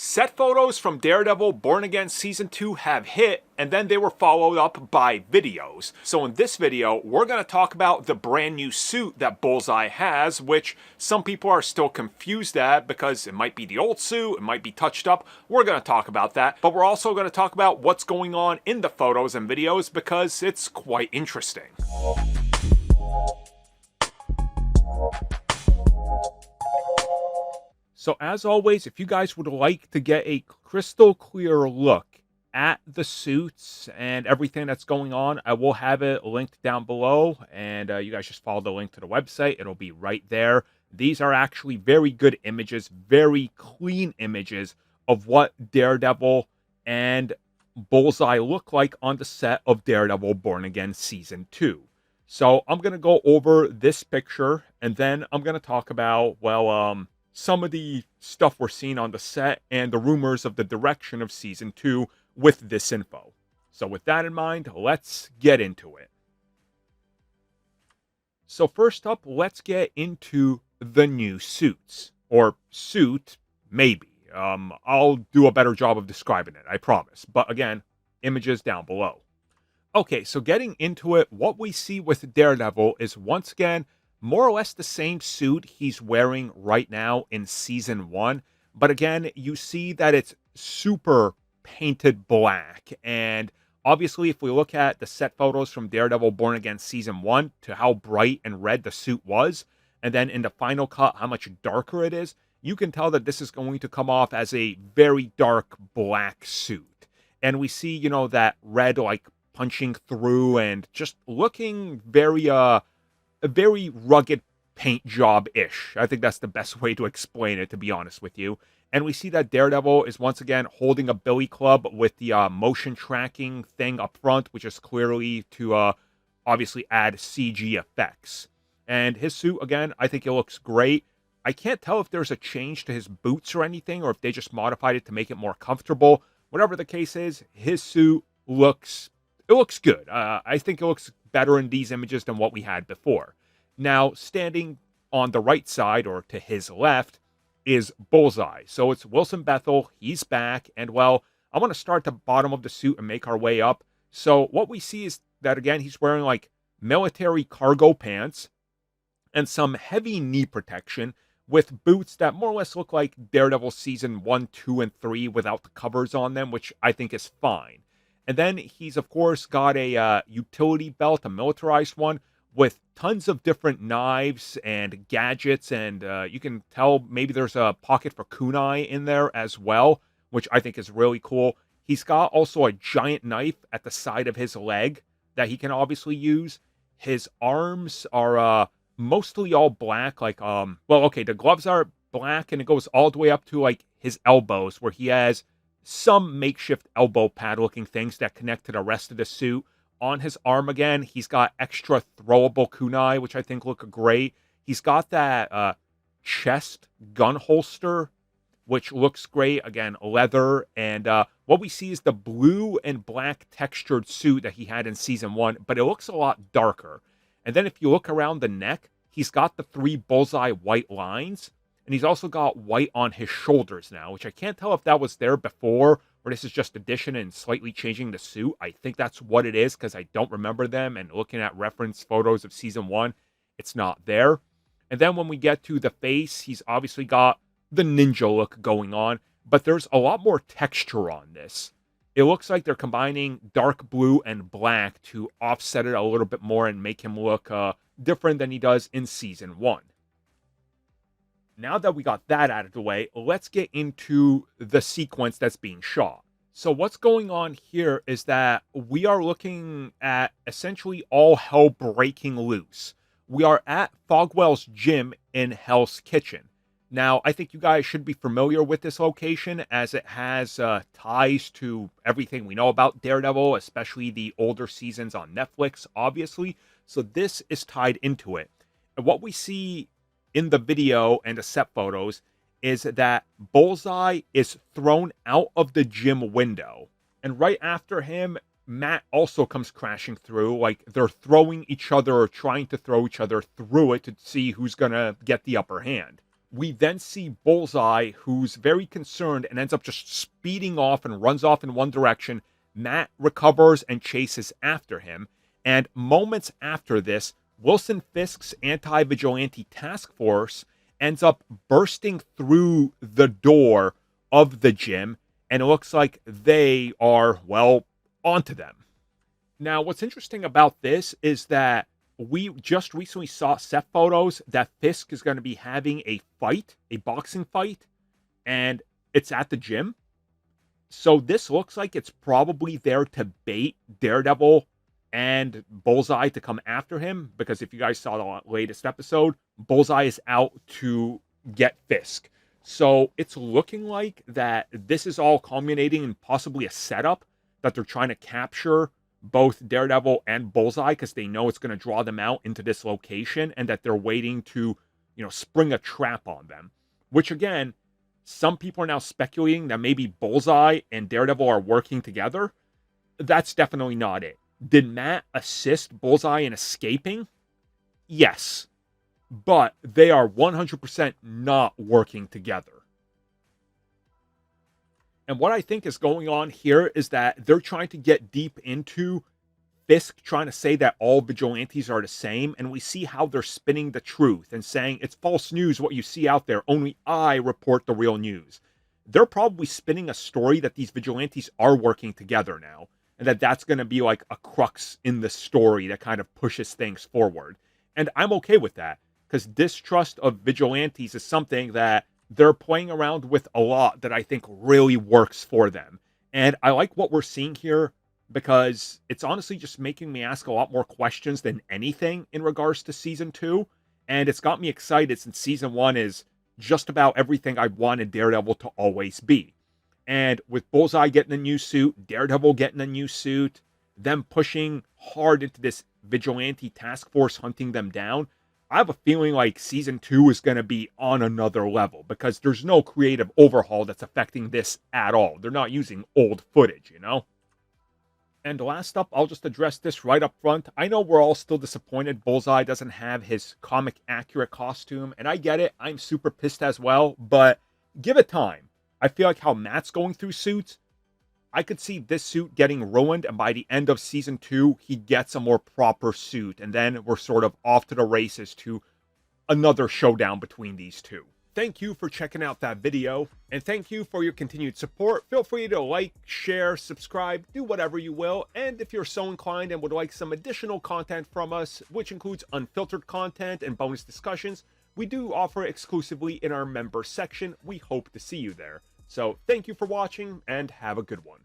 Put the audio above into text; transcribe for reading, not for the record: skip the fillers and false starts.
Set photos from Daredevil Born Again Season 2 have hit, and then they were followed up by videos. So in this video, we're going to talk about the brand new suit that Bullseye has, which some people are still confused at because it might be the old suit, it might be touched up. We're going to talk about that, but we're also going to talk about what's going on in the photos and videos because it's quite interesting. So as always, if you guys would like to get a crystal clear look at the suits and everything that's going on, I will have it linked down below, and you guys just follow the link to the website. It'll be right there. These are actually very good images, very clean images of what Daredevil and Bullseye look like on the set of Daredevil Born Again Season 2. So I'm going to go over this picture, and then I'm going to talk about, some of the stuff we're seeing on the set and the rumors of the direction of Season 2 with this info. So with that in mind, let's get into it. So first up, let's get into the new suits. Or suit, maybe. I'll do a better job of describing it, I promise. But again, images down below. Okay, so getting into it, what we see with Daredevil is once again more or less the same suit he's wearing right now in Season 1. But again, you see that it's super painted black. And obviously, if we look at the set photos from Daredevil Born Again Season 1 to how bright and red the suit was, and then in the final cut, how much darker it is, you can tell that this is going to come off as a very dark black suit. And we see, that red, punching through and just looking very, a very rugged paint job-ish. I think that's the best way to explain it, to be honest with you. And we see that Daredevil is once again holding a billy club with the motion tracking thing up front, which is clearly to obviously add CG effects. And his suit, again, I think it looks great. I can't tell if there's a change to his boots or anything, or if they just modified it to make it more comfortable. Whatever the case is, his suit looks good. I think it looks better in these images than what we had before. Now, standing on the right side, or to his left, is Bullseye. So it's Wilson Bethel. He's back. And, I want to start at the bottom of the suit and make our way up. So what we see is that, again, he's wearing, military cargo pants and some heavy knee protection with boots that more or less look like Daredevil Season 1, 2, and 3 without the covers on them, which I think is fine. And then he's, of course, got a utility belt, a militarized one, with tons of different knives and gadgets. And you can tell maybe there's a pocket for kunai in there as well, which I think is really cool. He's got also a giant knife at the side of his leg that he can obviously use. His arms are mostly all black. The gloves are black, and it goes all the way up to, his elbows, where he has some makeshift elbow pad looking things that connect to the rest of the suit. On his arm again, he's got extra throwable kunai, which I think look great. He's got that chest gun holster, which looks great. Again, leather. And what we see is the blue and black textured suit that he had in Season 1, but it looks a lot darker. And then if you look around the neck, he's got the 3 Bullseye white lines. And he's also got white on his shoulders now, which I can't tell if that was there before or this is just addition and slightly changing the suit. I think that's what it is because I don't remember them. And looking at reference photos of Season 1, it's not there. And then when we get to the face, he's obviously got the ninja look going on, but there's a lot more texture on this. It looks like they're combining dark blue and black to offset it a little bit more and make him look different than he does in Season 1. Now that we got that out of the way, let's get into the sequence that's being shot. So what's going on here is that we are looking at essentially all hell breaking loose. We are at Fogwell's gym in Hell's Kitchen. Now, I think you guys should be familiar with this location as it has ties to everything we know about Daredevil, especially the older seasons on Netflix, obviously. So this is tied into it. And what we see in the video and the set photos is that Bullseye is thrown out of the gym window. And right after him, Matt also comes crashing through. They're throwing each other or trying to throw each other through it to see who's going to get the upper hand. We then see Bullseye, who's very concerned and ends up just speeding off and runs off in one direction. Matt recovers and chases after him. And moments after this, Wilson Fisk's anti-vigilante task force ends up bursting through the door of the gym. And it looks like they are, well, onto them. Now, what's interesting about this is that we just recently saw set photos that Fisk is going to be having a fight, a boxing fight, and it's at the gym. So this looks like it's probably there to bait Daredevil and Bullseye to come after him, because if you guys saw the latest episode, Bullseye is out to get Fisk. So it's looking like that this is all culminating in possibly a setup that they're trying to capture both Daredevil and Bullseye, because they know it's going to draw them out into this location, and that they're waiting to, spring a trap on them. Which, again, some people are now speculating that maybe Bullseye and Daredevil are working together. That's definitely not it. Did Matt assist Bullseye in escaping? Yes. But they are 100% not working together. And what I think is going on here is that they're trying to get deep into Fisk trying to say that all vigilantes are the same, and we see how they're spinning the truth and saying it's false news what you see out there, only I report the real news. They're probably spinning a story that these vigilantes are working together now, and that's going to be like a crux in the story that kind of pushes things forward. And I'm okay with that, because distrust of vigilantes is something that they're playing around with a lot that I think really works for them. And I like what we're seeing here, because it's honestly just making me ask a lot more questions than anything in regards to season 2. And it's got me excited, since season 1 is just about everything I wanted Daredevil to always be. And with Bullseye getting a new suit, Daredevil getting a new suit, them pushing hard into this vigilante task force hunting them down, I have a feeling like season 2 is going to be on another level, because there's no creative overhaul that's affecting this at all. They're not using old footage, And last up, I'll just address this right up front. I know we're all still disappointed Bullseye doesn't have his comic accurate costume, and I get it. I'm super pissed as well, but give it time. I feel like how Matt's going through suits, I could see this suit getting ruined, and by the end of season 2, he gets a more proper suit, and then we're sort of off to the races to another showdown between these two. Thank you for checking out that video, and thank you for your continued support. Feel free to like, share, subscribe, do whatever you will, and if you're so inclined and would like some additional content from us, which includes unfiltered content and bonus discussions, we do offer exclusively in our member section. We hope to see you there. So thank you for watching, and have a good one.